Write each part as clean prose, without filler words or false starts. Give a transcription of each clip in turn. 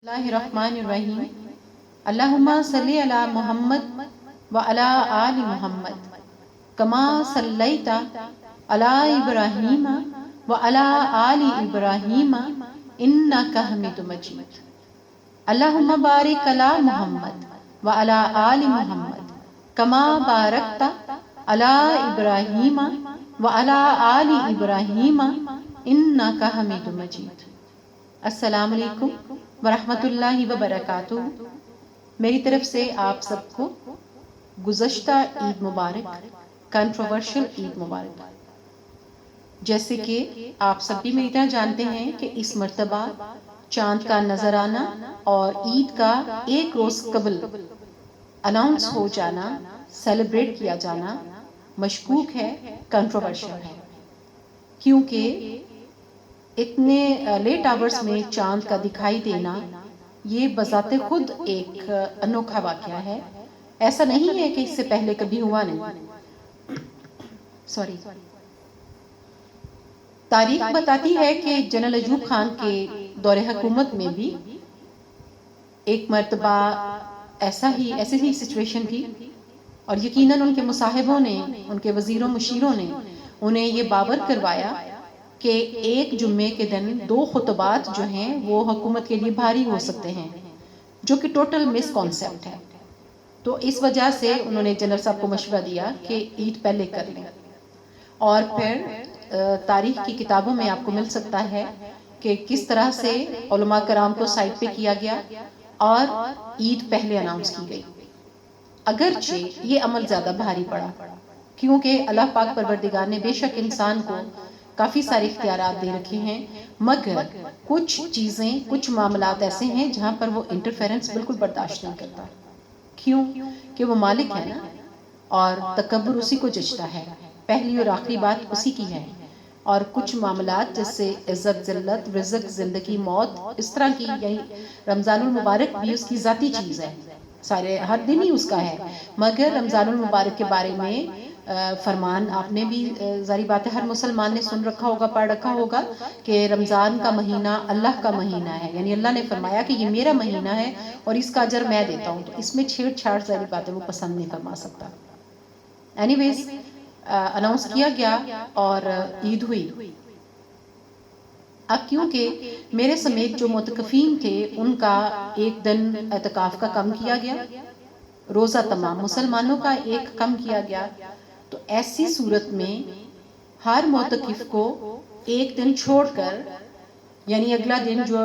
اللہ الرحمن الرحیم اللہم صلی علی محمد وعلی آل محمد کما صلیت علی ابراہیم وعلی آل ابراہیم انکا حمید مجید اللہم بارک علی محمد وعلی آل محمد کما بارکت علی ابراہیم وعلی آل ابراہیم انکا حمید مجید۔ السلام علیکم ورحمۃ اللہ وبرکاتہ۔ میری طرف سے آپ سب کو گزشتہ عید مبارک، کنٹروورشل عید مبارک۔ جیسے کہ آپ سب بھی میری طرح جانتے ہیں کہ اس مرتبہ چاند کا نظر آنا اور عید کا ایک روز قبل اناؤنس ہو جانا، سیلیبریٹ کیا جانا مشکوک ہے، کنٹروورشل ہے، کیونکہ اتنے لیٹ آورز میں چاند کا دکھائی دینا یہ بذات خود ایک انوکھا واقعہ ہے۔ ایسا نہیں ہے کہ اس سے پہلے کبھی ہوا نہیں۔ سوری، تاریخ بتاتی ہے کہ جنرل ایوب خان کے دور حکومت میں بھی ایک مرتبہ ایسی ہی سچویشن تھی، اور یقیناً ان کے مصاحبوں نے، ان کے وزیروں مشیروں نے انہیں یہ باور کروایا کہ ایک جمعے کے دن 2 خطبات جو ہیں وہ حکومت کے لیے بھاری ہو سکتے ہیں، جو کہ ٹوٹل مس کانسیپٹ ہے۔ تو اس وجہ سے انہوں نے جنرل صاحب کو مشورہ دیا کہ عید پہلے کر لیں، اور پھر تاریخ کی کتابوں میں آپ کو مل سکتا ہے کہ کس طرح سے علماء کرام کو سائٹ پہ کیا گیا اور عید پہلے اناؤنس کی گئی، اگرچہ یہ عمل زیادہ بھاری پڑا، کیونکہ اللہ پاک پروردگار نے بے شک انسان کو کافی سارے اختیارات دے رکھے ہیں، مگر کچھ چیزیں، کچھ معاملات ایسے ہیں جہاں پر وہ انٹرفیرنس بالکل برداشت نہیں کرتا۔ کیوں؟ کہ وہ مالک ہے نا، اور تکبر اسی کو جچتا ہے، پہلی اور آخری بات اسی کی ہے۔ اور کچھ معاملات جیسے عزت ذلت، رزق، زندگی، موت، اس طرح کی، یعنی رمضان المبارک بھی اس کی ذاتی چیز ہے، سارے ہر دن ہی اس کا ہے، مگر رمضان المبارک کے بارے میں فرمان آپ نے بھی ظاہری بات ہے ہر مسلمان نے سن رکھا ہوگا، پڑھ رکھا ہوگا کہ رمضان کا مہینہ اللہ کا مہینہ ہے، یعنی اللہ نے فرمایا کہ یہ میرا مہینہ ہے اور اس کا اجر میں دیتا ہوں، تو اس میں چھیڑ چھاڑ ظاہری بات ہے وہ پسند نہیں فرما سکتا۔ اینی ویز اناؤنس کیا گیا اور عید ہوئی۔ اب کیونکہ میرے سمیت جو معتکفین تھے ان کا ایک دن اعتکاف کا کم کیا گیا، روزہ تمام مسلمانوں کا ایک کم کیا گیا، تو ایسی صورت میں ہر معتکف کو ایک دن چھوڑ کر، یعنی اگلا دن جو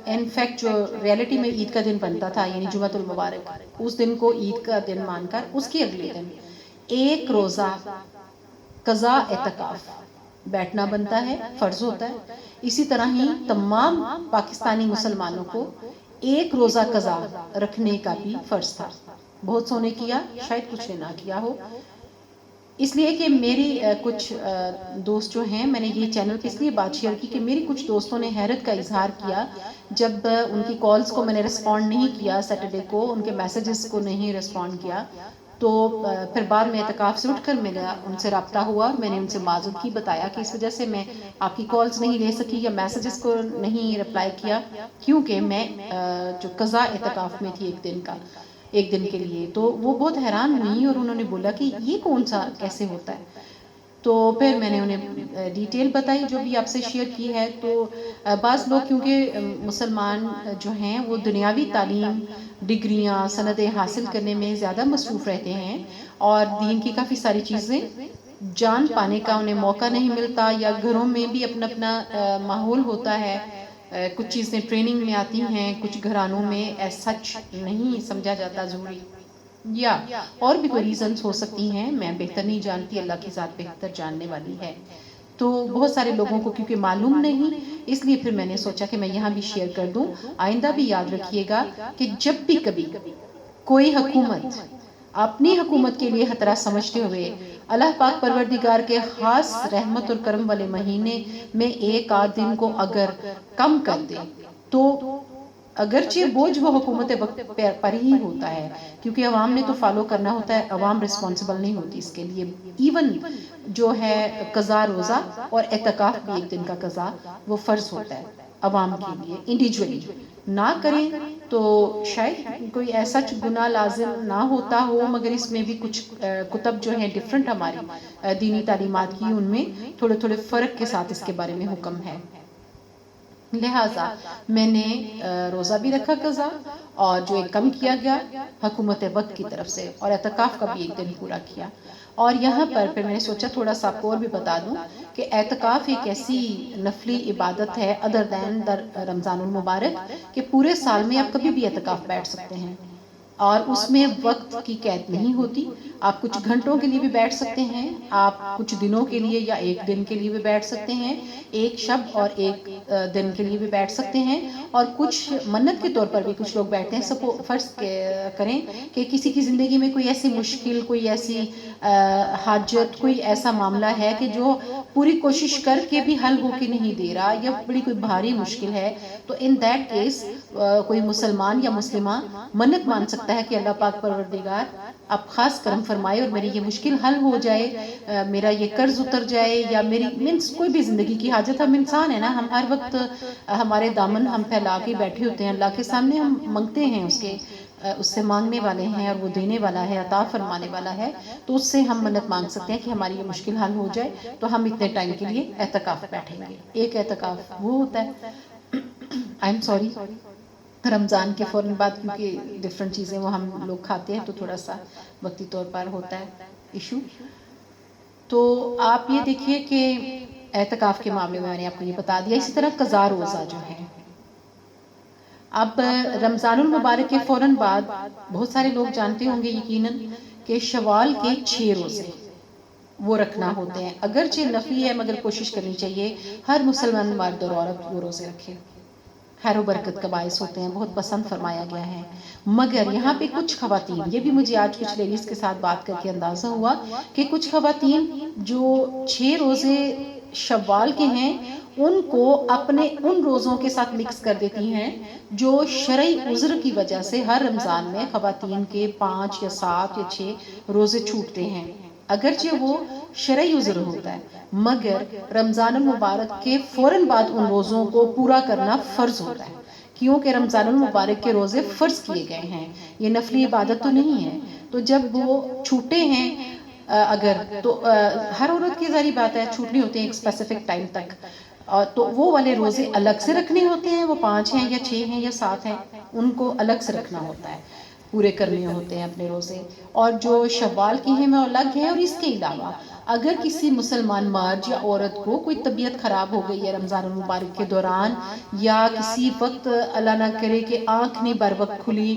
انفیکٹ جو ریالٹی میں عید کا دن بنتا تھا، یعنی جمعۃ المبارک، اس دن کو عید کا دن مان کر اس کے اگلے دن ایک روزہ قضا اعتکاف بیٹھنا بنتا ہے، فرض ہوتا ہے۔ اسی طرح ہی تمام پاکستانی مسلمانوں کو ایک روزہ قضا رکھنے کا بھی فرض تھا۔ بہت سو نے کیا، شاید کچھ نے نہ کیا ہو، اس لیے کہ میری کچھ دوست جو ہیں، میں نے یہ چینل پہ اس لیے بات شیئر کی کہ میری کچھ دوستوں نے حیرت کا اظہار کیا جب ان کی کالز کو میں نے رسپونڈ نہیں کیا، سیٹرڈے کو ان کے میسیجز کو نہیں رسپونڈ کیا، تو پھر بعد میں اعتکاف سے اٹھ کر میرا ان سے رابطہ ہوا اور میں نے ان سے معذرت کی، بتایا کہ اس وجہ سے میں آپ کی کالز نہیں لے سکی یا میسیجز کو نہیں رپلائی کیا، کیونکہ میں جو قضا اعتکاف میں تھی ایک دن کے لیے۔ تو وہ بہت حیران ہوئی اور انہوں نے بولا کہ یہ کون سا کیسے ہوتا ہے، تو پھر میں نے انہیں ڈیٹیل بتائی جو بھی آپ سے شیئر کی ہے۔ تو بعض لوگ کیونکہ مسلمان جو ہیں وہ دنیاوی تعلیم، ڈگریاں، سندیں حاصل کرنے میں زیادہ مصروف رہتے ہیں اور دین کی کافی ساری چیزیں جان پانے کا انہیں موقع نہیں ملتا، یا گھروں میں بھی اپنا اپنا ماحول ہوتا ہے، کچھ چیزیں ٹریننگ میں آتی ہیں، کچھ گھرانوں میں ایز سچ نہیں سمجھا جاتا ضروری، یا اور بھی کوئی ریزنز ہو سکتی ہیں، میں بہتر نہیں جانتی، اللہ کی ذات بہتر جاننے والی ہے۔ تو بہت سارے لوگوں کو کیونکہ معلوم نہیں، اس لیے پھر میں نے سوچا کہ میں یہاں بھی شیئر کر دوں۔ آئندہ بھی یاد رکھیے گا کہ جب بھی کبھی کوئی حکومت اپنی حکومت کے لیے خطرہ سمجھتے ہوئے اللہ پاک پروردگار کے خاص رحمت اور کرم والے مہینے میں ایک آدھ دن کو اگر کم کر دے، تو اگرچہ بوجھ وہ حکومت وقت پر ہی ہوتا ہے، کیونکہ عوام نے تو فالو کرنا ہوتا ہے، عوام رسپانسبل نہیں ہوتی اس کے لیے۔ ایون جو ہے قضا روزہ اور اعتکاف بھی ایک دن کا قضا وہ فرض ہوتا ہے۔ عوام کے لیے انڈیویجولی نہ کریں تو شاید کوئی ایسا گناہ لازم نہ ہوتا ہو، مگر اس میں بھی کچھ کتب جو ہیں ڈیفرنٹ ہماری دینی تعلیمات کی، ان میں تھوڑے تھوڑے فرق کے ساتھ اس کے بارے میں حکم ہے۔ لہٰذا میں نے روزہ بھی رکھا قضا، اور جو ایک کم کیا گیا حکومت وقت کی طرف سے، اور اعتکاف کا بھی ایک دن پورا کیا۔ اور یہاں پر پھر میں نے سوچا تھوڑا سا آپ کو اور بھی بتا دوں کہ اعتکاف ایک ایسی نفلی عبادت ہے ادر دین رمضان المبارک کہ پورے سال میں آپ کبھی بھی اعتکاف بیٹھ سکتے ہیں، اور اس میں وقت کی قید نہیں ہوتی۔ آپ کچھ گھنٹوں کے لیے بھی بیٹھ سکتے ہیں، آپ کچھ دنوں کے لیے یا ایک دن کے لیے بھی بیٹھ سکتے ہیں، ایک شب اور ایک دن کے لیے بھی بیٹھ سکتے ہیں، اور کچھ منت کے طور پر بھی کچھ لوگ بیٹھتے ہیں۔ فرض کریں کہ کسی کی زندگی میں کوئی ایسی مشکل، کوئی ایسی حاجت، کوئی ایسا معاملہ ہے کہ جو پوری کوشش کر کے بھی حل ہو کے نہیں دے رہا، یا بڑی کوئی بھاری مشکل ہے، تو ان دیٹ کیس کوئی مسلمان یا مسلمہ منت مان سکتا ہے کہ اللہ پاک پروردگار آپ خاص کرم فرمائے اور میری یہ مشکل حل ہو جائے، میرا یہ قرض اتر جائے، یا میری مینس کوئی بھی زندگی کی حاجت۔ ہم انسان ہیں نا، ہم ہر وقت ہمارے دامن ہم پھیلا کے بیٹھے ہوتے ہیں اللہ کے سامنے، ہم منگتے ہیں اس سے مانگنے والے ہیں، اور وہ دینے والا ہے، عطا فرمانے والا ہے، تو اس سے ہم منت مانگ سکتے ہیں کہ ہماری یہ مشکل حل ہو جائے، تو ہم اتنے ٹائم کے لیے اعتکاف بیٹھیں گے۔ ایک اعتکاف وہ ہوتا ہے، آئی ایم سوری، رمضان کے فوراً بعد، کیونکہ ڈفرینٹ چیزیں وہ ہم لوگ کھاتے ہیں تو تھوڑا سا وقتی طور پر ہوتا ہے ایشو۔ تو آپ یہ دیکھیے کہ اعتکاف کے معاملے میں نے آپ کو یہ بتا دیا۔ اسی طرح قضا روزہ جو ہے، اب رمضان المبارک کے فوراً بعد بہت سارے لوگ جانتے ہوں گے یقیناً کہ شوال کے 6 روزے وہ رکھنا ہوتے ہیں۔ اگرچہ نفلی ہے مگر کوشش کرنی چاہیے ہر مسلمان مرد اور عورت وہ روزے رکھے، خیر و برکت کا باعث ہوتے ہیں، بہت پسند فرمایا گیا ہے۔ مگر یہاں پہ کچھ خواتین، یہ بھی مجھے آج کچھ لیڈیز کے ساتھ بات کر کے اندازہ ہوا کہ کچھ خواتین جو 6 روزے شوال کے ہیں ان کو اپنے ان روزوں کے ساتھ مکس کر دیتی ہیں جو شرعی عذر کی وجہ سے ہر رمضان میں خواتین کے 5 یا 7 یا 6 روزے چھوٹتے ہیں، اگرچہ وہ شرعی عذر ہوتا ہے، مگر رمضان المبارک کے فوراً بعد ان روزوں کو پورا کرنا فرض ہوتا ہے، کیونکہ رمضان المبارک کے روزے فرض کیے گئے ہیں، یہ نفلی عبادت تو نہیں ہے۔ تو جب وہ چھوٹے ہیں اگر تو ہر عورت کی ظاہری بات ہے چھوٹنے ہوتے ہیں ایک اسپیسیفک ٹائم تک، تو وہ والے روزے الگ سے رکھنے ہوتے ہیں، وہ 5 ہیں یا 6 ہیں یا 7 ہیں، ان کو الگ سے رکھنا ہوتا ہے، پورے کرنے ہوتے ہیں اپنے روزے، اور جو شوال کی ہیں وہ الگ ہیں۔ اور اس کے علاوہ اگر کسی مسلمان مرد یا عورت کو کوئی طبیعت خراب ہو گئی ہے رمضان المبارک کے دوران، یا کسی وقت اللہ نہ کرے کہ آنکھ نہیں بر وقت کھلی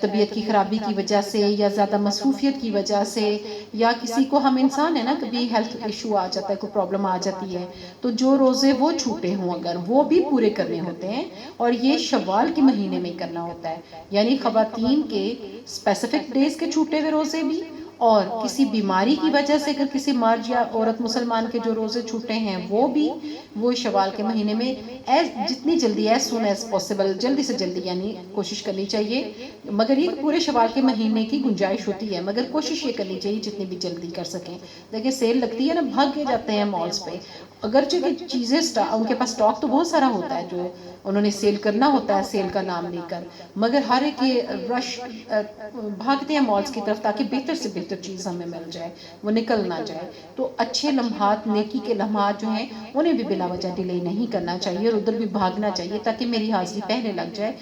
طبیعت کی خرابی کی وجہ سے، یا زیادہ مصروفیت کی وجہ سے، یا کسی کو، ہم انسان ہیں نا، کبھی ہیلتھ ایشو آ جاتا ہے، کوئی پرابلم آ جاتی ہے، تو جو روزے وہ چھوٹے ہوں اگر وہ بھی پورے کرنے ہوتے ہیں، اور یہ شوال کے مہینے میں کرنا ہوتا ہے، یعنی خواتین کے اسپیسیفک ڈیز کے چھوٹے ہوئے روزے بھی، اور کسی بیماری کی وجہ سے اگر کسی مرد یا عورت مسلمان کے جو روزے چھوٹے ہیں وہ بھی، وہ شوال کے مہینے میں جتنی جلدی ایز سون ایز پاسبل، جلدی سے جلدی یعنی کوشش کرنی چاہیے، مگر یہ پورے شوال کے مہینے کی گنجائش ہوتی ہے، مگر کوشش یہ کرنی چاہیے جتنی بھی جلدی کر سکیں۔ دیکھیں سیل لگتی ہے نا، بھاگ کے جاتے ہیں مالز پہ، اگرچہ کہ چیزیں ان کے پاس اسٹاک تو بہت سارا ہوتا ہے جو انہوں نے سیل کرنا ہوتا ہے سیل کا نام لے کر، مگر ہر ایک رش بھاگتے ہیں مالز کی طرف تاکہ بہتر سے بہتر چیز ہمیں مل جائے، وہ نکل نہ جائے۔ تو اچھے لمحات، نیکی کے لمحات جو ہیں انہیں بھی بلا وجہ ڈیلے نہیں کرنا چاہیے، اور ادھر بھی بھاگنا چاہیے تاکہ میری حاضری پہلے لگ جائے،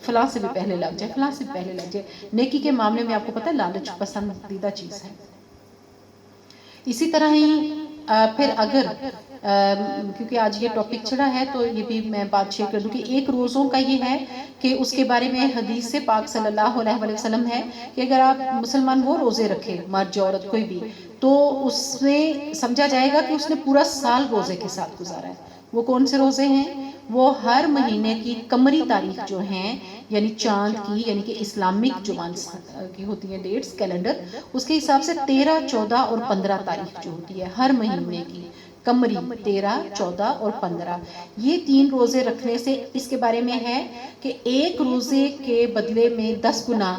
فلاں سے بھی پہلے لگ جائے، فلاں سے بھی پہلے لگ جائے۔ نیکی کے معاملے میں آپ کو پتہ ہے لالچ پسندیدہ چیز ہے۔ اسی طرح ہی پھر اگر کیونکہ آج یہ ٹاپک چڑھا ہے تو یہ بھی میں بات شیئر کر دوں کہ ایک روزوں کا یہ ہے کہ اس کے بارے میں حدیث سے پاک صلی اللہ علیہ وآلہ وسلم ہے کہ اگر آپ مسلمان وہ روزے رکھے، مرد یا عورت کوئی بھی، تو اس میں سمجھا جائے گا کہ اس نے پورا سال روزے کے ساتھ گزارا ہے۔ وہ کون سے روزے ہیں؟ وہ ہر مہینے کی قمری تاریخ جو ہیں، یعنی چاند کی، یعنی کہ اسلامک جو کی ہوتی ہیں ڈیٹس کیلنڈر، اس کے حساب سے 13، 14 اور 15 تاریخ جو ہوتی ہے ہر مہینے کی قمری، 13، 14 اور 15، یہ 3 روزے رکھنے سے اس کے بارے میں ہے کہ ایک روزے کے بدلے میں 10 گنا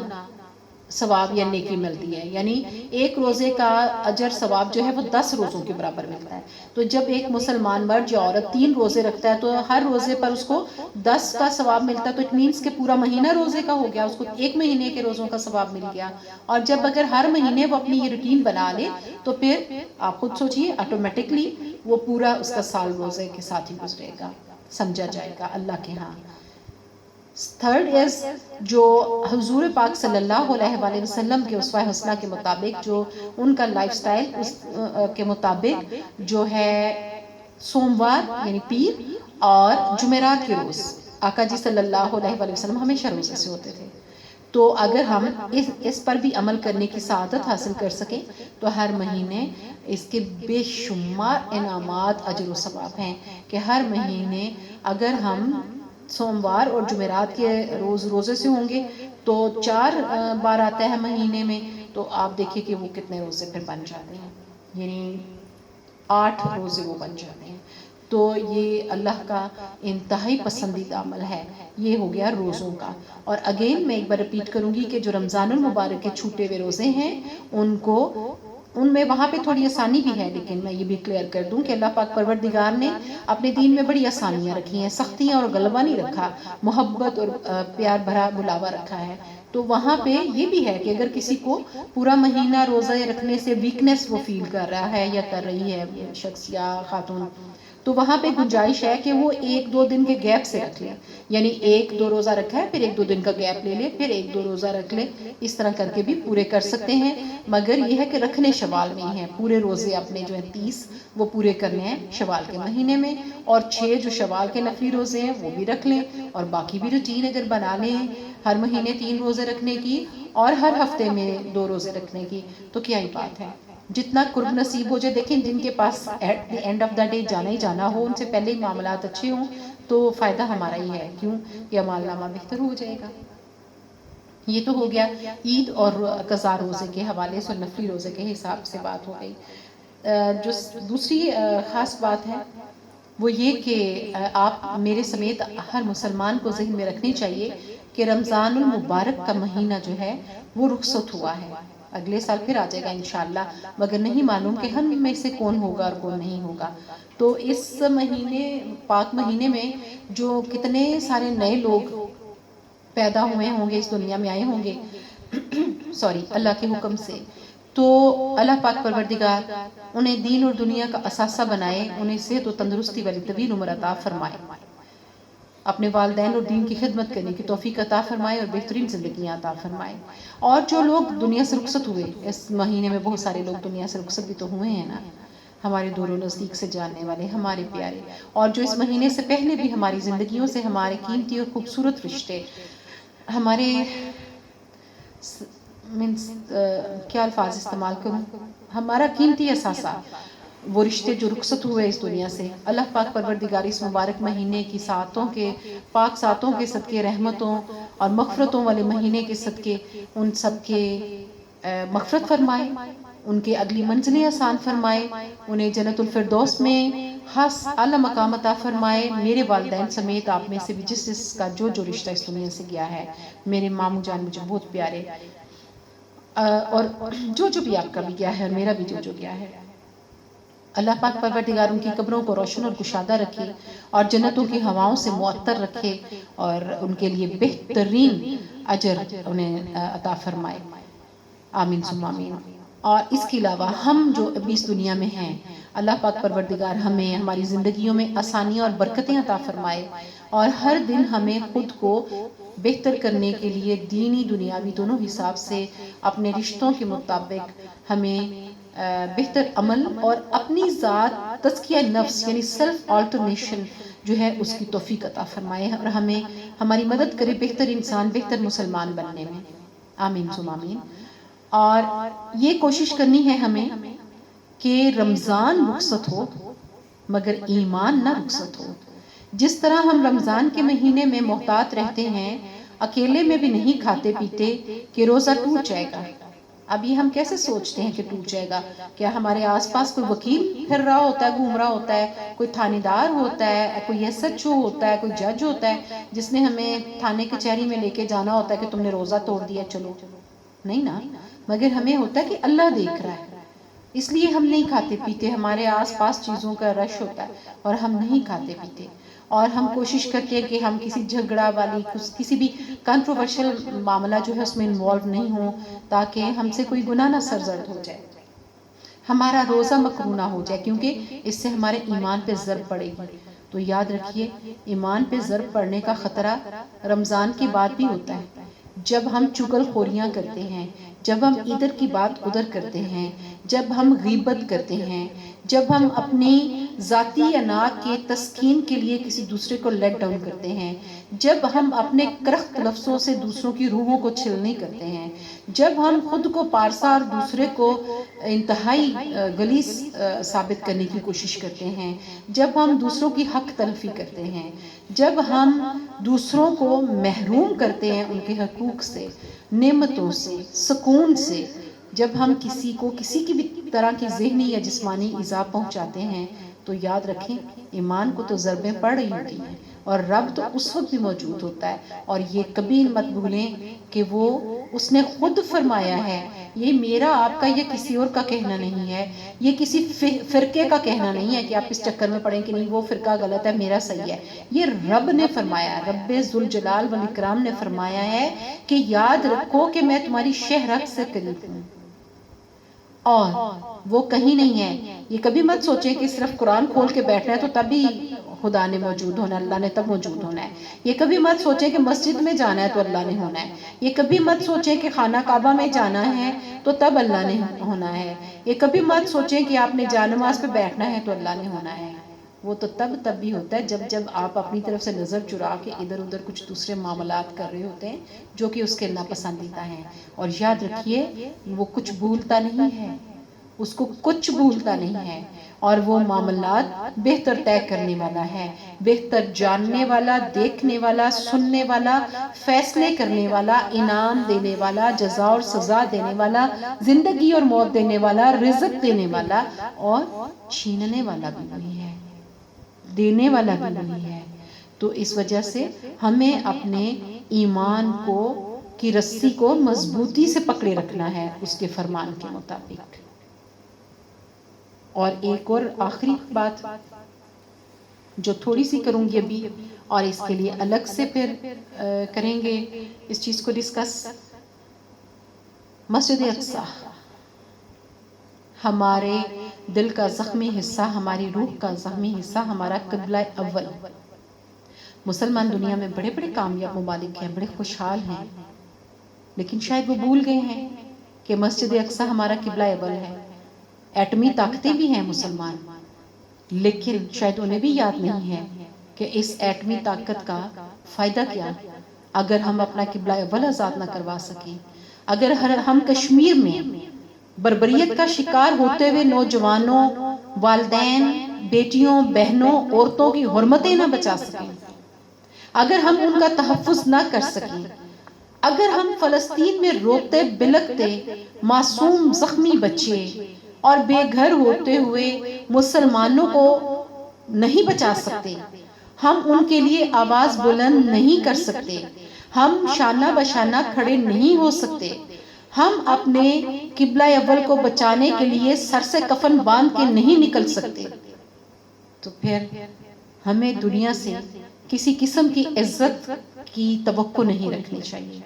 ثواب یا نیکی ملتی ہے، یعنی ایک روزے کا اجر ثواب جو ہے وہ 10 روزوں کے برابر ملتا ہے۔ تو جب ایک مسلمان مرد یا عورت 3 روزے رکھتا ہے تو ہر روزے پر اس کو 10 کا ثواب ملتا ہے، تو اٹ مینس کہ پورا مہینہ روزے کا ہو گیا، اس کو ایک مہینے کے روزوں کا ثواب مل گیا۔ اور جب اگر ہر مہینے وہ اپنی یہ روٹین بنا لے تو پھر آپ خود سوچئے آٹومیٹکلی وہ پورا اس کا سال روزے کے ساتھ ہی گزرے گا، سمجھا جائے گا اللہ کے ہاں۔ تھرڈ از جو حضور پاک صلی اللہ علیہ وآلہ وسلم کے اسوہ حسنہ کے مطابق، جو ان کا لائف سٹائل اس کے مطابق جو ہے سوموار یعنی پیر اور جمعرات کے روز آقا جی صلی اللہ علیہ وآلہ وسلم ہمیشہ روزے سے ہوتے تھے۔ تو اگر ہم اس پر بھی عمل کرنے کی سعادت حاصل کر سکیں تو ہر مہینے اس کے بے شمار انعامات اجر و ثواب ہیں کہ ہر مہینے اگر ہم سوموار اور جمعرات کے روز روزے سے ہوں گے تو 4 بار آتا ہے مہینے میں، تو آپ دیکھیں کہ وہ کتنے روزے پھر بن جاتے ہیں، یعنی 8 روزے وہ بن جاتے ہیں۔ تو یہ اللہ کا انتہائی پسندیدہ عمل ہے، یہ ہو گیا روزوں کا۔ اور اگین میں ایک بار ریپیٹ کروں گی کہ جو رمضان المبارک کے چھوٹے ہوئے روزے ہیں ان میں وہاں پہ تھوڑی آسانی بھی ہے، لیکن میں یہ بھی کلیئر کر دوں کہ اللہ پاک پروردگار نے اپنے دین میں بڑی آسانیاں رکھی ہیں، سختیاں اور غلبہ نہیں رکھا، محبت اور پیار بھرا بلاوا رکھا ہے۔ تو وہاں پہ یہ بھی ہے کہ اگر کسی کو پورا مہینہ روزہ رکھنے سے ویکنیس وہ فیل کر رہا ہے یا کر رہی ہے شخص یا خاتون، تو وہاں پہ گنجائش ہے کہ وہ 1-2 دن کے گیپ سے رکھ لیں، یعنی 1-2 روزہ رکھا ہے پھر 1-2 دن کا گیپ لے لے، پھر 1-2 روزہ رکھ لے، اس طرح کر کے بھی پورے کر سکتے ہیں۔ مگر یہ ہے کہ رکھنے شوال میں ہی ہیں، پورے روزے اپنے جو ہیں 30 وہ پورے کرنے ہیں شوال کے مہینے میں، اور 6 جو شوال کے نفلی روزے ہیں وہ بھی رکھ لیں، اور باقی بھی روٹین اگر بنا لیں ہر مہینے 3 روزے رکھنے کی اور ہر ہفتے میں 2 روزے رکھنے کی، تو کیا ہی بات ہے۔ جتنا قرب نصیب ہو جائے، دیکھیں جن کے پاس at the end of the day جانا ہی جانا ہو، ان سے پہلے ہی معاملات اچھے ہوں تو فائدہ ہمارا ہی ہے، کیوں کہ اعمال نامہ بہتر ہو جائے گا۔ یہ تو ہو گیا عید اور قضاء روزے کے حوالے سے، نفلی روزے کے حساب سے بات ہو گئی۔ جو دوسری خاص بات ہے وہ یہ کہ آپ میرے سمیت ہر مسلمان کو ذہن میں رکھنی چاہیے کہ رمضان المبارک کا مہینہ جو ہے وہ رخصت ہوا ہے، اگلے سال پھر آ جائے گا انشاءاللہ، مگر نہیں معلوم کہ ہم میں سے کون ہوگا اور کون نہیں ہوگا۔ تو اس مہینے پاک مہینے میں جو کتنے سارے نئے لوگ پیدا ہوئے ہوں گے، اس دنیا میں آئے ہوں گے اللہ کے حکم سے، تو اللہ پاک پروردگار انہیں دین اور دنیا کا اثاثہ بنائے، انہیں صحت و تندرستی والی طویل عمر عطا فرمائے، اپنے والدین اور دین کی خدمت کرنے کی توفیق عطا فرمائے اور بہترین زندگیاں عطا فرمائے۔ اور جو لوگ دنیا سے رخصت ہوئے اس مہینے میں، بہت سارے لوگ دنیا سے رخصت بھی تو ہوئے ہیں نا، ہمارے دور و نزدیک سے جاننے والے ہمارے پیارے، اور جو اس مہینے سے پہلے بھی ہماری زندگیوں سے ہمارے قیمتی اور خوبصورت رشتے، ہمارے کیا الفاظ استعمال کروں، ہمارا قیمتی اثاثہ، وہ رشتے جو رخصت ہوئے اس دنیا سے، اللہ پاک پروردگار اس مبارک مہینے کی ساعتوں کے پاک ساعتوں کے صدقے، رحمتوں اور مغفرتوں والے مہینے کے صدقے ان سب کے مغفرت فرمائے، ان کے اگلی منزلیں آسان فرمائے، انہیں جنت الفردوس میں خاص اعلیٰ مقام عطا فرمائے، میرے والدین سمیت آپ میں سے بھی جس جس کا جو جو رشتہ اس دنیا سے گیا ہے، میرے ماموں جان مجھے بہت پیارے، اور جو جو بھی آپ کا بھی گیا ہے اور میرا بھی جو جو گیا ہے، اللہ پاک پروردگار ان کی قبروں کو روشن اور کشادہ رکھے اور جنتوں کی ہواؤں سے معطر رکھے اور ان کے لیے بہترین اجر انہیں عطا فرمائے، آمین ثم آمین۔ اور اس کے علاوہ ہم جو ابھی اس دنیا میں ہیں، اللہ پاک پروردگار ہمیں ہماری زندگیوں میں آسانیاں اور برکتیں عطا فرمائے، اور ہر دن ہمیں خود کو بہتر کرنے کے لیے دینی دنیاوی دونوں حساب سے اپنے رشتوں کے مطابق ہمیں بہتر عمل اور اپنی ذات تزکیہ نفس یعنی سیلف آلٹرنیشن جو ہے اس کی توفیق عطا فرمائے، اور ہمیں ہماری مدد کرے بہتر انسان، بہتر مسلمان بننے میں، آمین ثم آمین۔ اور یہ کوشش کرنی ہے ہمیں کہ رمضان رخصت ہو مگر ایمان نہ رخصت ہو۔ جس طرح ہم رمضان کے مہینے میں محتاط رہتے ہیں، اکیلے میں بھی نہیں کھاتے پیتے کہ روزہ ٹوٹ جائے گا، اب یہ ہم کیسے سوچتے ہیں کہ ٹوٹ جائے گا؟ کیا ہمارے آس پاس کوئی وکیل پھر رہا ہوتا ہے، گھوم رہا ہوتا ہے، کوئی تھانے دار ہوتا ہے، کوئی ایس ایچ او ہوتا ہے، کوئی جج ہوتا ہے جس نے ہمیں تھانے کچہری میں لے کے جانا ہوتا ہے کہ تم نے روزہ توڑ دیا چلو؟ نہیں نا، مگر ہمیں ہوتا ہے کہ اللہ دیکھ رہا ہے، اس لیے ہم نہیں کھاتے پیتے، ہمارے آس پاس چیزوں کا رش ہوتا ہے اور ہم نہیں کھاتے پیتے، اور ہم کوشش کرتے ہیں کہ ہم کسی جھگڑا والی کسی بھی کنٹروورشل معاملہ جو ہے اس میں انوالو نہیں ہوں، تاکہ ہم سے کوئی گناہ نہ سرزد ہو جائے، ہمارا روزہ مکروہ نہ ہو جائے، کیونکہ اس سے ہمارے ایمان پہ ضرب پڑے گی۔ تو یاد رکھیے، ایمان پہ ضرب پڑنے کا خطرہ رمضان کے بعد بھی ہوتا ہے، جب ہم چغل خوریاں کرتے ہیں، جب ہم ادھر کی بات ادھر کرتے ہیں، جب ہم غیبت کرتے ہیں، جب ہم اپنی ذاتی انا کے تسکین کے لیے کسی دوسرے کو لیٹ ڈاؤن کرتے ہیں، جب ہم اپنے کرخت لفظوں سے دوسروں کی روحوں کو چھلنی کرتے ہیں، جب ہم خود کو پارسا اور دوسرے کو انتہائی غلیظ ثابت کرنے کی کوشش کرتے ہیں، جب ہم دوسروں کی حق تلفی کرتے ہیں، جب ہم دوسروں کو محروم کرتے ہیں ان کے حقوق سے، نعمتوں سے، سکون سے، جب ہم کسی کو کسی کی بھی طرح کی ذہنی یا جسمانی ایذا پہنچاتے ہیں، تو یاد رکھیں ایمان کو تو ضربیں پڑ رہی ہوتی ہیں، اور رب تو اس وقت بھی موجود ہوتا ہے، اور یہ کبھی مت بھولیں کہ وہ اس نے خود فرمایا ہے، یہ میرا آپ کا یا کسی اور کا کہنا نہیں ہے، یہ کسی فرقے کا کہنا نہیں ہے کہ آپ اس چکر میں پڑیں کہ نہیں وہ فرقہ غلط ہے میرا صحیح ہے، یہ رب نے فرمایا، رب ذوالجلال والاکرام نے فرمایا ہے کہ یاد رکھو کہ میں تمہاری شہرت سے قریب ہوں، اور وہ کہیں نہیں ہے۔ یہ کبھی مت سوچیں کہ صرف قرآن کھول کے بیٹھنا ہے تو تبھی خدا نے موجود ہونا ہے، اللہ نے تب موجود ہونا ہے۔ یہ کبھی مت سوچیں کہ مسجد میں جانا ہے تو اللہ نے ہونا ہے۔ یہ کبھی مت سوچیں کہ خانہ کعبہ میں جانا ہے تو تب اللہ نے ہونا ہے۔ یہ کبھی مت سوچیں کہ آپ نے جانماز پہ بیٹھنا ہے تو اللہ نے ہونا ہے۔ وہ تو تب بھی ہوتا ہے جب آپ اپنی طرف سے نظر چرا کے ادھر ادھر کچھ دوسرے معاملات کر رہے ہوتے ہیں جو کہ اس کے ناپسندیدہ ہیں۔ اور یاد رکھیے وہ کچھ بھولتا نہیں ہے، اس کو کچھ بھولتا نہیں ہے، اور وہ معاملات بہتر طے کرنے والا ہے، بہتر جاننے والا، دیکھنے والا، سننے والا، فیصلے کرنے والا، انعام دینے والا، جزا اور سزا دینے والا، زندگی اور موت دینے والا، رزق دینے والا اور چھیننے والا بھی وہی ہے، دینے والا بھی وہی ہے۔ تو اس وجہ سے ہمیں اپنے ایمان کی رسی کو مضبوطی سے پکڑے رکھنا ہے اس کے فرمان کے مطابق۔ اور ایک اور آخری بات جو تھوڑی سی کروں گی ابھی، اور اس کے لیے الگ سے پھر کریں گے اس چیز کو ڈسکس۔ مسجد اقصی ہمارے دل کا زخمی حصہ، ہماری روح کا زخمی حصہ، ہمارا قبلہ اول۔ مسلمان دنیا میں بڑے بڑے کامیاب ممالک ہیں، بڑے خوشحال ہیں، لیکن شاید وہ بھول گئے ہیں کہ مسجد اقصی ہمارا قبلہ اول ہے۔ ایٹمی طاقتیں بھی ہیں مسلمان، لیکن شاید انہیں بھی یاد نہیں ہے کہ اس ایٹمی طاقت کا فائدہ کیا اگر ہم اپنا قبلہ اول آزاد نہ کروا سکیں، اگر ہم کشمیر میں بربریت کا شکار ہوتے ہوئے نوجوانوں، والدین، بیٹیوں، بہنوں، عورتوں کی حرمتیں نہ بچا سکیں، اگر ہم ان کا تحفظ نہ کر سکیں، اگر ہم فلسطین میں روتے بلکتے معصوم زخمی بچے اور بے گھر ہوتے ہوئے مسلمانوں کو نہیں بچا سکتے، ہم ان کے لیے آواز بلند نہیں کر سکتے، ہم شانہ بشانہ کھڑے نہیں ہو سکتے، ہم اپنے قبلہ اول کو بچانے کے لیے سر سے کفن باندھ کے نہیں نکل سکتے، تو پھر ہمیں دنیا سے کسی قسم کی عزت کی توقع نہیں رکھنی چاہیے۔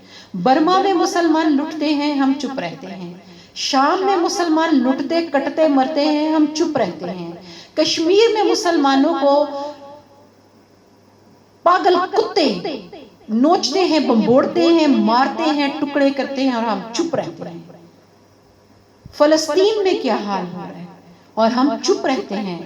برما میں مسلمان لٹتے ہیں، ہم چپ رہتے ہیں۔ شام میں مسلمان لٹتے کٹتے مرتے ہیں، ہم چپ رہتے ہیں۔ کشمیر میں مسلمانوں کو پاگل کتے نوچتے ہیں، بمبوڑتے ہیں، مارتے ہیں، ٹکڑے کرتے ہیں، اور ہم چپ رہتے ہیں۔ فلسطین میں کیا حال ہو رہا ہے اور ہم چپ رہتے ہیں۔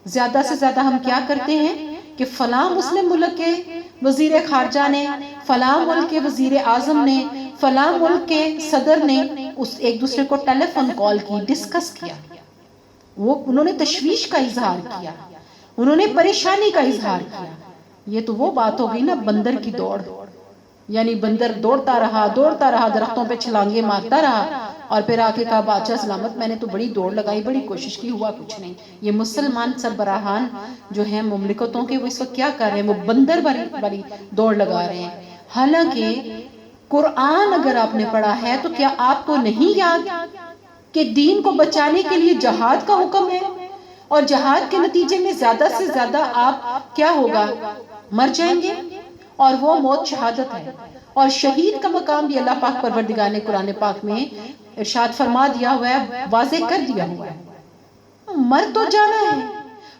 زیادہ سے زیادہ ہم کیا کرتے ہیں کہ فلاں مسلم ملک کے وزیر خارجہ نے، فلاں ملک کے وزیر اعظم نے، فلاں ملک کے صدر نے ایک دوسرے کو ٹیلی فون کال کی، ڈسکس کیا، انہوں نے تشویش کا اظہار کیا، انہوں نے پریشانی کا اظہار کیا۔ یہ تو وہ بات ہو گئی نا بندر کی دوڑ، یعنی بندر دوڑتا رہا درختوں پہ چھلانگے مارتا رہا، اور پھر آ کے کہا بادشاہ سلامت میں نے تو بڑی دوڑ لگائی، بڑی کوشش کی، ہوا کچھ نہیں۔ یہ مسلمان سربراہان جو ہیں مملکتوں کے، وہ اس وقت کیا کر رہے ہیں؟ وہ بندر والی دوڑ لگا رہے ہیں۔ حالانکہ قرآن اگر آپ نے پڑھا ہے تو کیا آپ کو نہیں یاد کہ دین کو بچانے کے لیے جہاد کا حکم ہے، اور جہاد کے نتیجے میں زیادہ سے زیادہ آپ کیا ہوگا، مر جائیں گے، اور وہ موت شہادت ہے. اور شہید کا مقام بھی اللہ پاک پروردگار نے قرآن پاک میں ارشاد فرما دیا ہوا ہے، واضح کر دیا ہوا ہے. مر تو جانا ہے.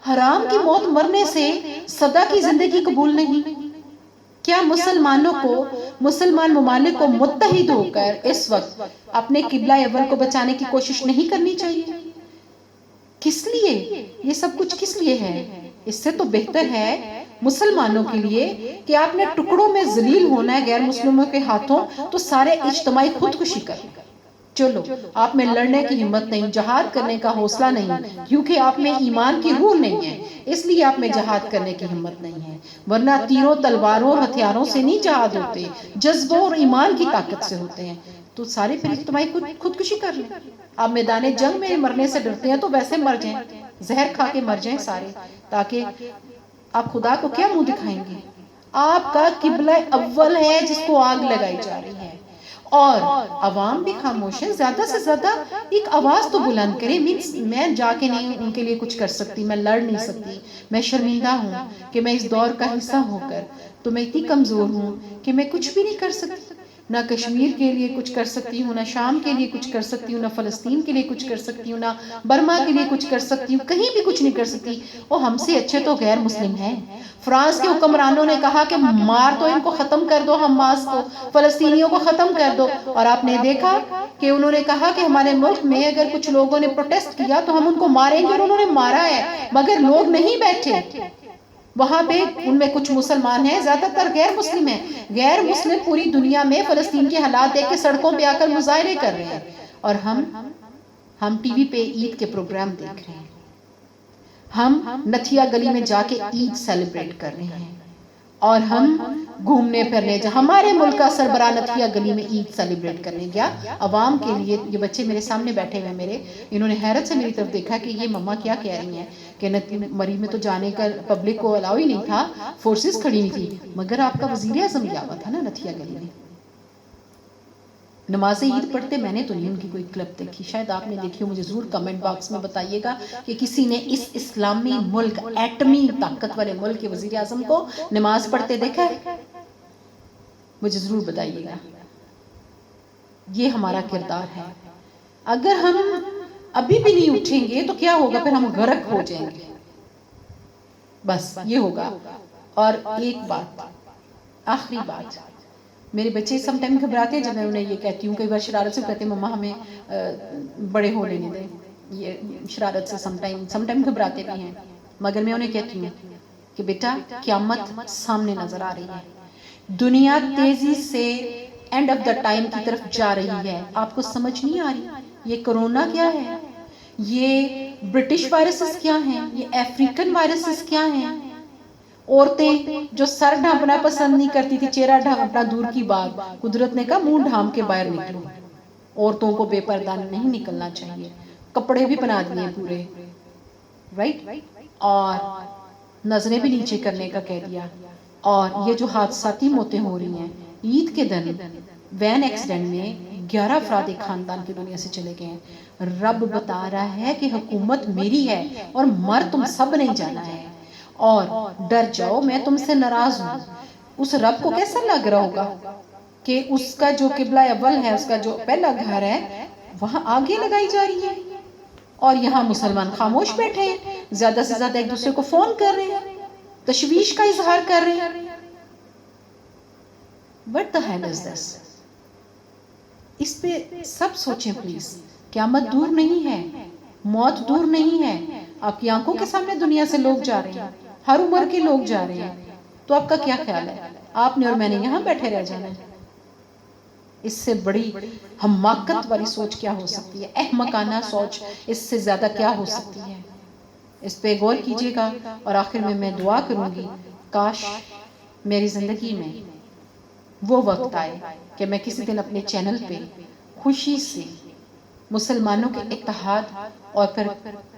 حرام کی موت مرنے سے سدا کی زندگی قبول نہیں. کیا مسلمانوں کو، مسلمان ممالک کو متحد ہو کر اس وقت اپنے قبلہ اول کو بچانے کی کوشش نہیں کرنی چاہیے؟ کس لیے یہ سب کچھ کس لیے ہے؟ اس سے تو بہتر ہے مسلمانوں کے لیے کہ آپ نے ٹکڑوں میں ذلیل ہونا ہے غیر مسلموں کے ہاتھوں تو سارے اجتماعی خودکشی کر. چلو آپ میں لڑنے کی ہمت نہیں، جہاد کرنے کا حوصلہ نہیں، کیونکہ آپ میں ایمان کی روح نہیں ہے، اس لیے آپ میں جہاد کرنے کی ہمت نہیں ہے. ورنہ تیروں تلواروں اور ہتھیاروں سے نہیں جہاد ہوتے، جذبوں اور ایمان کی طاقت سے ہوتے ہیں. تو سارے پھر اجتماعی خودکشی کر لیں. آپ میدان جنگ میں مرنے سے ڈرتے ہیں تو ویسے مر جائیں، زہر کھا کے مر جائیں سارے، تاکہ آپ خدا کو کیا منہ دکھائیں گے؟ آپ کا قبلہ اول ہے جس کو آگ لگائی جا رہی ہے، اور عوام بھی خاموش ہے. زیادہ سے زیادہ ایک آواز تو بلند کریں. مینس میں جا کے نہیں ان کے لیے کچھ کر سکتی، میں لڑ نہیں سکتی، میں شرمندہ ہوں کہ میں اس دور کا حصہ ہو کر، تو میں اتنی کمزور ہوں کہ میں کچھ بھی نہیں کر سکتی. نہ کشمیر کے لیے کچھ کر سکتی ہوں، نہ شام کے لیے کچھ کر سکتی ہوں، نہ فلسطین کے لیے کچھ کر سکتی ہوں، نہ برما کے لیے کچھ کر سکتی ہوں، کہیں بھی کچھ نہیں کر سکتی. وہ ہم سے اچھے تو غیر مسلم ہیں. فرانس کے حکمرانوں نے کہا کہ مار تو ان کو ختم کر دو، حماس کو، فلسطینیوں کو ختم کر دو. اور آپ نے دیکھا کہ انہوں نے کہا کہ ہمارے ملک میں اگر کچھ لوگوں نے پروٹیسٹ کیا تو ہم ان کو ماریں گے، اور انہوں نے مارا ہے. مگر لوگ نہیں بیٹھے وہاں پہ. ان میں کچھ مسلمان ہیں، زیادہ تر غیر مسلم ہیں. غیر مسلم پوری دنیا میں فلسطین کے حالات دیکھ کے سڑکوں پہ آ کر مظاہرے کر رہے ہیں، اور ہم ٹی وی پہ عید کے پروگرام دیکھ رہے ہیں. ہم نتھیا گلی میں جا کے عید سیلیبریٹ کر رہے ہیں، اور ہم گھومنے پھرنے ہمارے ملک کا سربراہ نتھیا گلی میں عید سیلیبریٹ کرنے گیا عوام کے لیے. یہ بچے میرے سامنے بیٹھے ہوئے میرے، انہوں نے حیرت سے میری طرف دیکھا کہ یہ مما کیا کہہ رہی ہیں، کہ مری میں تو جانے کا پبلک کو الاؤ ہی نہیں تھا، فورسز کھڑی نہیں تھی. مگر آپ کا وزیر اعظم گیا ہوا تھا نا نتھیا گلی میں. نماز عید پڑھتے میں نے تو نہیں ان کی کوئی کلپ دیکھی، شاید آپ نے دیکھی ہو. مجھے ضرور کمنٹ باکس میں بتائیے گا کہ کسی نے اس اسلامی ملک، ایٹمی طاقت والے ملک کے وزیر اعظم کو نماز پڑھتے دیکھا ہے؟ مجھے ضرور بتائیے گا. یہ ہمارا کردار ہے. اگر ہم ابھی بھی نہیں اٹھیں گے تو کیا ہوگا؟ پھر ہم غرق ہو جائیں گے. بس یہ ہوگا. اور ایک بات، آخری بات، میرے بچے سم ٹائم گھبراتے ہیں جب میں انہیں یہ کہتی ہوں. کئی بار شرارت سے کہتے ہیں مما ہمیں بڑے ہو لینے دیں. یہ شرارت سے سم ٹائم گھبراتے بھی ہیں. مگر میں انہیں کہتی ہوں کہ بیٹا قیامت سامنے نظر آ رہی ہے، دنیا تیزی سے اینڈ آف دا ٹائم کی طرف جا رہی ہے. آپ کو سمجھ نہیں آ رہی یہ کرونا کیا ہے، یہ برٹش وائرسز کیا ہیں، یہ افریقن وائرسز کیا ہیں. عورتیں جو سر ڈھانپنا پسند نہیں کرتی تھی، چہرہ ڈھانپنا دور کی بات، قدرت نے کہا منہ ڈھانپ کے باہر نکلو. عورتوں کو بے پردہ نہیں نکلنا چاہیے، کپڑے بھی بنا دیے پورے، رائٹ، اور نظریں بھی نیچے کرنے کا کہہ دیا. اور یہ جو حادثاتی موتیں ہو رہی ہیں، عید کے دن وین ایکسیڈنٹ میں 11 افراد ایک خاندان کی دنیا سے چلے گئے ہیں. رب بتا رہا ہے کہ حکومت میری ہے اور مر تم سب نہیں جانا ہے، اور ڈر جاؤ میں تم سے ناراض ہوں. اس رب کو کیسا لگ رہا ہوگا کہ اس کا جو قبلہ اول ہے، اس کا جو پہلا گھر ہے، وہاں آگے لگائی جا رہی ہے، اور یہاں مسلمان خاموش بیٹھے ہیں، زیادہ سے زیادہ ایک دوسرے کو فون کر رہے ہیں، تشویش کا اظہار کر رہے ہیں. What the hell is this؟ اس پہ سب سوچیں پلیز. قیامت دور نہیں ہے، موت دور نہیں ہے. آپ کی آنکھوں کے سامنے دنیا سے لوگ جا رہے ہیں، ہر عمر کے لوگ جا رہے ہیں. تو آپ کا کیا خیال ہے؟ آپ نے اور میں نے یہاں بیٹھے رہ جانا ہے؟ اس سے بڑی حماقت والی سوچ کیا ہو سکتی ہے؟ احمقانہ سوچ اس سے زیادہ کیا ہو سکتی ہے؟ اس پہ غور کیجیے گا. اور آخر میں دعا کروں گی، کاش میری زندگی میں وہ وقت آئے کہ میں کسی دن اپنے چینل پہ خوشی سے مسلمانوں کے اتحاد اور پھر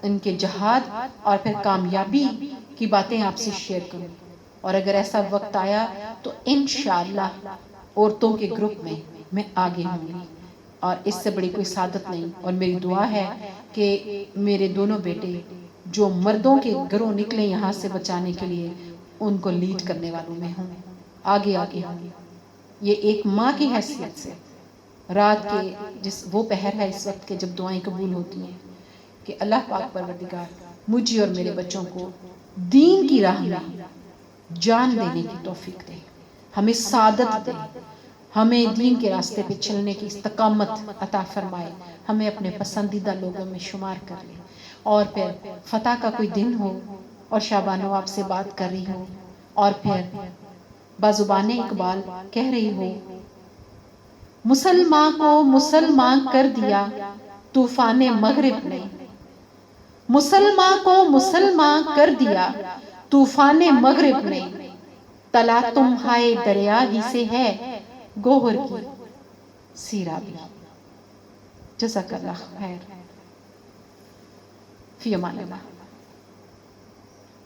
ان کے جہاد اور پھر کامیابی کی باتیں آپ سے شیئر کروں. اور اگر ایسا وقت آیا تو انشاءاللہ عورتوں کے گروپ میں آگے ہوں گی، اور اس سے بڑی کوئی سعادت نہیں۔ اور میری دعا ہے کہ میرے دونوں بیٹے جو مردوں کے گھروں نکلے یہاں سے بچانے کے لیے، ان کو لیڈ کرنے والوں میں ہوں، آگے ہوں۔ یہ ایک ماں کی حیثیت سے رات کے وہ پہر ہے اس وقت کے جب دعائیں قبول ہوتی ہیں کہ اللہ پاک پروردگار مجھے اور میرے بچوں کو دین کی راہ میں جان دینے کی توفیق دے، ہمیں سعادت دے، ہمیں دین کے راستے پہ چلنے کی استقامت عطا فرمائے، ہمیں اپنے پسندیدہ لوگوں میں شمار کر لے۔ اور پھر فتح کا کوئی دن ہو اور شابانو آپ سے بات کر رہی ہو، اور پھر بازبان اقبال کہہ رہی ہو، مسلمان کو مسلمان کر دیا طوفان مغرب نے، مسلمان کو مسلمان کر دیا طوفان مغرب نے، تلا تمہائے دریا ہی سے ہے گوہر کی سیرابی۔ جزاک اللہ خیر، فی امان اللہ۔